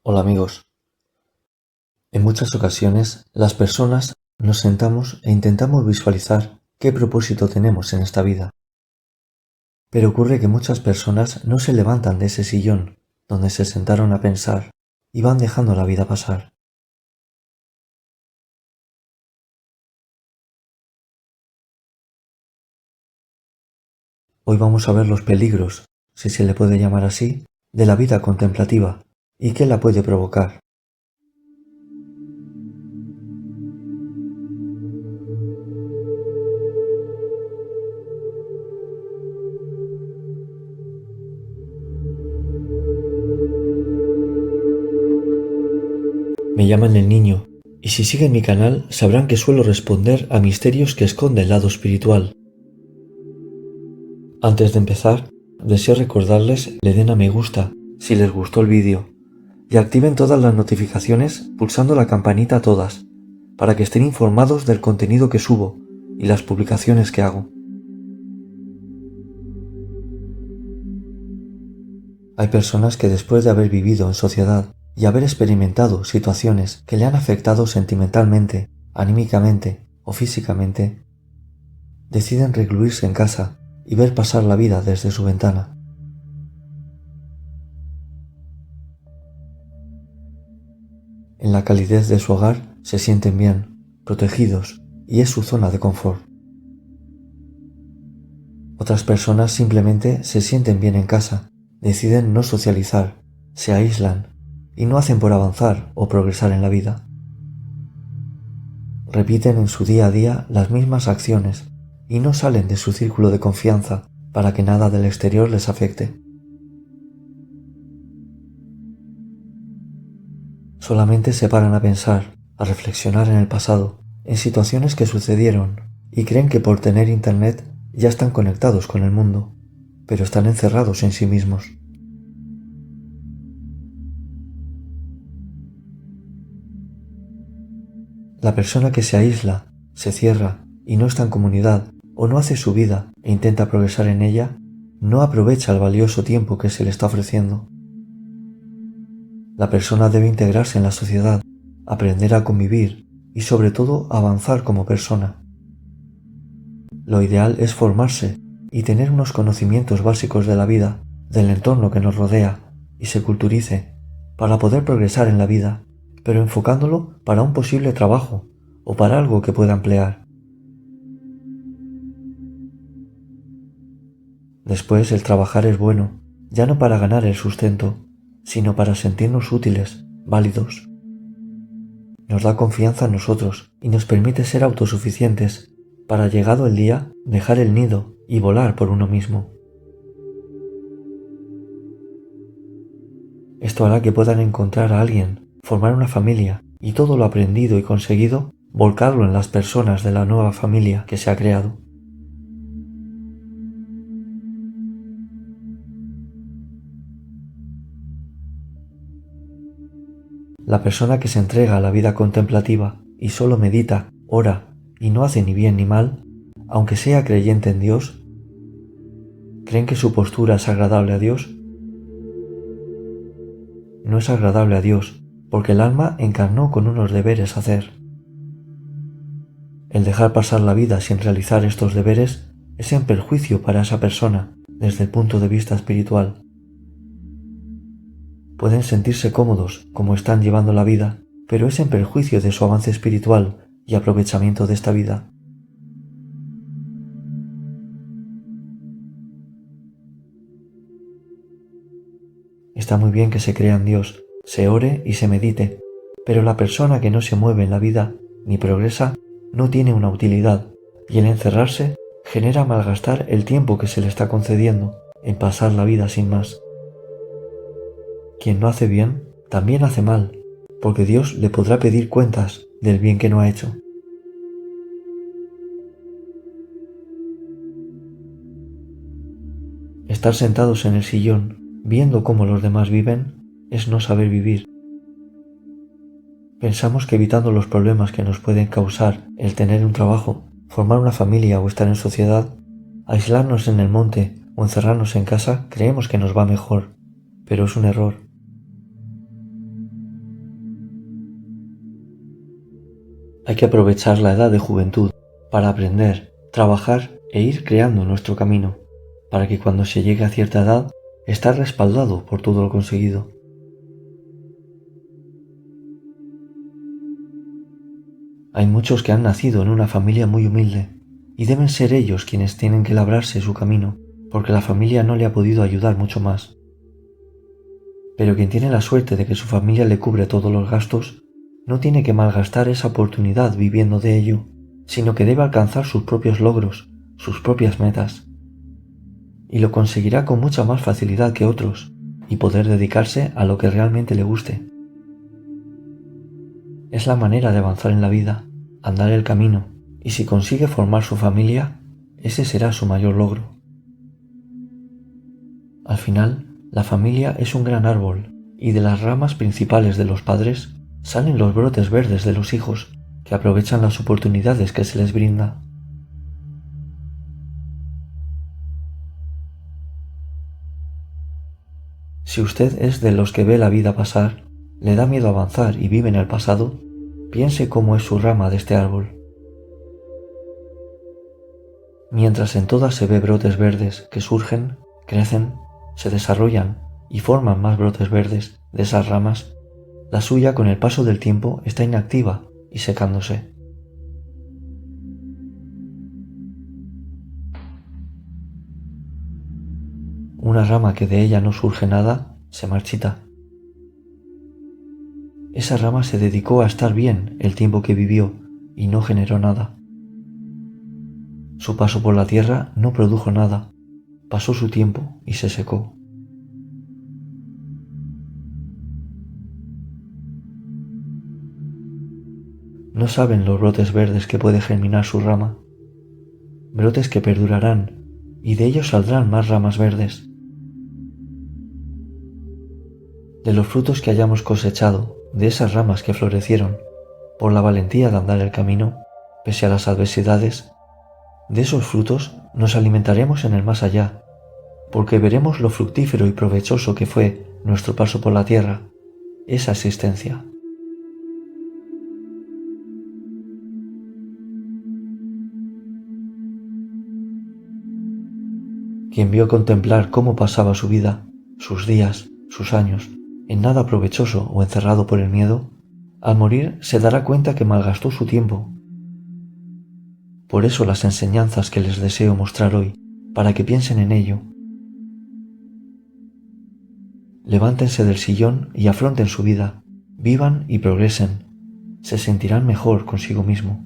Hola amigos. En muchas ocasiones las personas nos sentamos e intentamos visualizar qué propósito tenemos en esta vida. Pero ocurre que muchas personas no se levantan de ese sillón donde se sentaron a pensar y van dejando la vida pasar. Hoy vamos a ver los peligros, si se le puede llamar así, de la vida contemplativa y qué la puede provocar. Me llaman el niño, y si siguen mi canal sabrán que suelo responder a misterios que esconde el lado espiritual. Antes de empezar, deseo recordarles le den a me gusta si les gustó el vídeo y activen todas las notificaciones pulsando la campanita todas para que estén informados del contenido que subo y las publicaciones que hago. Hay personas que después de haber vivido en sociedad y haber experimentado situaciones que le han afectado sentimentalmente, anímicamente o físicamente, deciden recluirse en casa y ver pasar la vida desde su ventana. En la calidez de su hogar se sienten bien, protegidos, y es su zona de confort. Otras personas simplemente se sienten bien en casa, deciden no socializar, se aíslan y no hacen por avanzar o progresar en la vida. Repiten en su día a día las mismas acciones y no salen de su círculo de confianza para que nada del exterior les afecte. Solamente se paran a pensar, a reflexionar en el pasado, en situaciones que sucedieron, y creen que por tener internet ya están conectados con el mundo, pero están encerrados en sí mismos. La persona que se aísla, se cierra y no está en comunidad o no hace su vida e intenta progresar en ella, no aprovecha el valioso tiempo que se le está ofreciendo. La persona debe integrarse en la sociedad, aprender a convivir y sobre todo avanzar como persona. Lo ideal es formarse y tener unos conocimientos básicos de la vida, del entorno que nos rodea y se culturice para poder progresar en la vida, pero enfocándolo para un posible trabajo o para algo que pueda emplear. Después el trabajar es bueno, ya no para ganar el sustento, sino para sentirnos útiles, válidos. Nos da confianza en nosotros y nos permite ser autosuficientes para, llegado el día, dejar el nido y volar por uno mismo. Esto hará que puedan encontrar a alguien, formar una familia y todo lo aprendido y conseguido volcarlo en las personas de la nueva familia que se ha creado. La persona que se entrega a la vida contemplativa y solo medita, ora y no hace ni bien ni mal, aunque sea creyente en Dios, ¿creen que su postura es agradable a Dios? No es agradable a Dios, porque el alma encarnó con unos deberes a hacer. El dejar pasar la vida sin realizar estos deberes es en perjuicio para esa persona desde el punto de vista espiritual. Pueden sentirse cómodos como están llevando la vida, pero es en perjuicio de su avance espiritual y aprovechamiento de esta vida. Está muy bien que se crea en Dios, se ore y se medite, pero la persona que no se mueve en la vida ni progresa no tiene una utilidad, y el encerrarse genera malgastar el tiempo que se le está concediendo en pasar la vida sin más. Quien no hace bien, también hace mal, porque Dios le podrá pedir cuentas del bien que no ha hecho. Estar sentados en el sillón, viendo cómo los demás viven, es no saber vivir. Pensamos que evitando los problemas que nos pueden causar el tener un trabajo, formar una familia o estar en sociedad, aislarnos en el monte o encerrarnos en casa, creemos que nos va mejor, pero es un error. Hay que aprovechar la edad de juventud para aprender, trabajar e ir creando nuestro camino, para que cuando se llegue a cierta edad estar respaldado por todo lo conseguido. Hay muchos que han nacido en una familia muy humilde y deben ser ellos quienes tienen que labrarse su camino, porque la familia no le ha podido ayudar mucho más. Pero quien tiene la suerte de que su familia le cubre todos los gastos, no tiene que malgastar esa oportunidad viviendo de ello, sino que debe alcanzar sus propios logros, sus propias metas. Y lo conseguirá con mucha más facilidad que otros, y poder dedicarse a lo que realmente le guste. Es la manera de avanzar en la vida, andar el camino, y si consigue formar su familia, ese será su mayor logro. Al final, la familia es un gran árbol, y de las ramas principales de los padres salen los brotes verdes de los hijos, que aprovechan las oportunidades que se les brinda. Si usted es de los que ve la vida pasar, le da miedo avanzar y vive en el pasado, piense cómo es su rama de este árbol. Mientras en todas se ve brotes verdes que surgen, crecen, se desarrollan y forman más brotes verdes de esas ramas, la suya con el paso del tiempo está inactiva y secándose. Una rama que de ella no surge nada se marchita. Esa rama se dedicó a estar bien el tiempo que vivió y no generó nada. Su paso por la tierra no produjo nada, pasó su tiempo y se secó. No saben los brotes verdes que puede germinar su rama, brotes que perdurarán y de ellos saldrán más ramas verdes. De los frutos que hayamos cosechado, de esas ramas que florecieron, por la valentía de andar el camino, pese a las adversidades, de esos frutos nos alimentaremos en el más allá, porque veremos lo fructífero y provechoso que fue nuestro paso por la tierra, esa existencia. Quien vio contemplar cómo pasaba su vida, sus días, sus años, en nada provechoso o encerrado por el miedo, al morir se dará cuenta que malgastó su tiempo. Por eso las enseñanzas que les deseo mostrar hoy, para que piensen en ello. Levántense del sillón y afronten su vida, vivan y progresen, se sentirán mejor consigo mismo.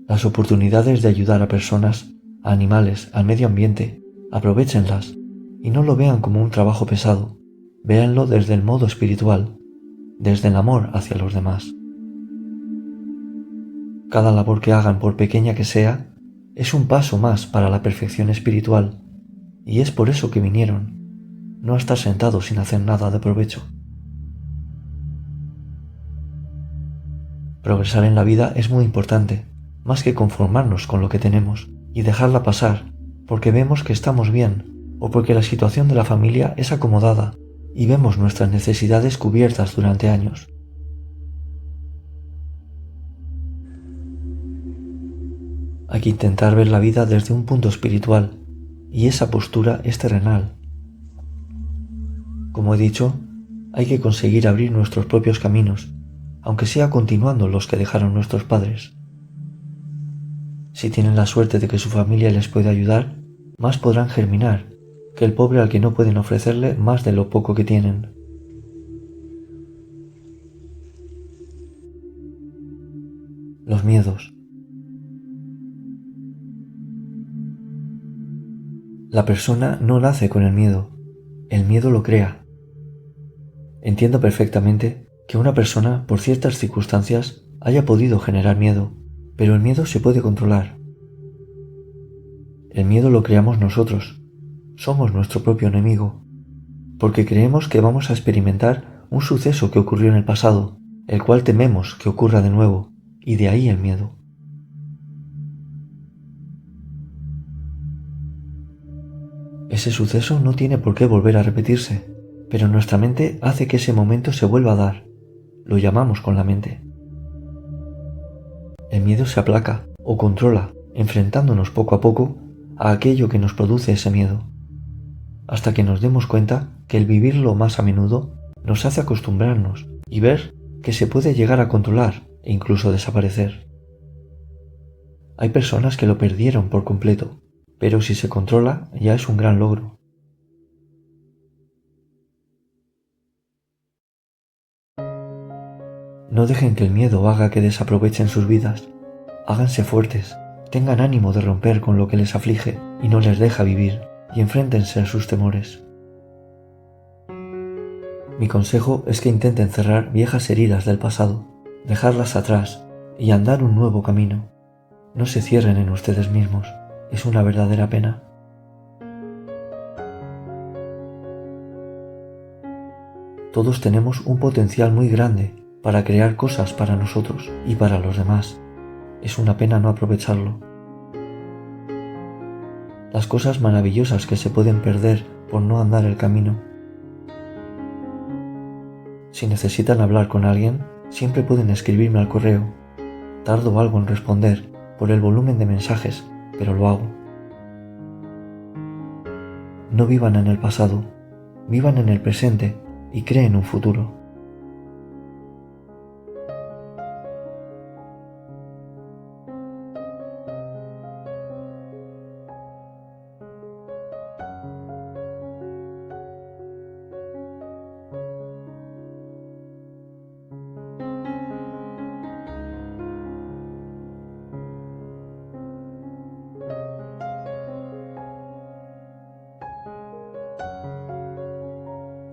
Las oportunidades de ayudar a personas, a animales, al medio ambiente, aprovéchenlas y no lo vean como un trabajo pesado, véanlo desde el modo espiritual, desde el amor hacia los demás. Cada labor que hagan, por pequeña que sea, es un paso más para la perfección espiritual, y es por eso que vinieron, no a estar sentados sin hacer nada de provecho. Progresar en la vida es muy importante, más que conformarnos con lo que tenemos y dejarla pasar porque vemos que estamos bien o porque la situación de la familia es acomodada y vemos nuestras necesidades cubiertas durante años. Hay que intentar ver la vida desde un punto espiritual y esa postura es terrenal. Como he dicho, hay que conseguir abrir nuestros propios caminos, aunque sea continuando los que dejaron nuestros padres. Si tienen la suerte de que su familia les puede ayudar, más podrán germinar que el pobre al que no pueden ofrecerle más de lo poco que tienen. Los miedos. La persona no nace con el miedo lo crea. Entiendo perfectamente que una persona, por ciertas circunstancias, haya podido generar miedo, pero el miedo se puede controlar. El miedo lo creamos nosotros, somos nuestro propio enemigo, porque creemos que vamos a experimentar un suceso que ocurrió en el pasado, el cual tememos que ocurra de nuevo, y de ahí el miedo. Ese suceso no tiene por qué volver a repetirse, pero nuestra mente hace que ese momento se vuelva a dar. Lo llamamos con la mente. El miedo se aplaca o controla, enfrentándonos poco a poco a aquello que nos produce ese miedo, hasta que nos demos cuenta que el vivirlo más a menudo nos hace acostumbrarnos y ver que se puede llegar a controlar e incluso desaparecer. Hay personas que lo perdieron por completo, pero si se controla ya es un gran logro. No dejen que el miedo haga que desaprovechen sus vidas. Háganse fuertes, tengan ánimo de romper con lo que les aflige y no les deja vivir, y enfréntense a sus temores. Mi consejo es que intenten cerrar viejas heridas del pasado, dejarlas atrás y andar un nuevo camino. No se cierren en ustedes mismos, es una verdadera pena. Todos tenemos un potencial muy grande para crear cosas para nosotros y para los demás. Es una pena no aprovecharlo. Las cosas maravillosas que se pueden perder por no andar el camino. Si necesitan hablar con alguien, siempre pueden escribirme al correo. Tardo algo en responder por el volumen de mensajes, pero lo hago. No vivan en el pasado, vivan en el presente y creen un futuro.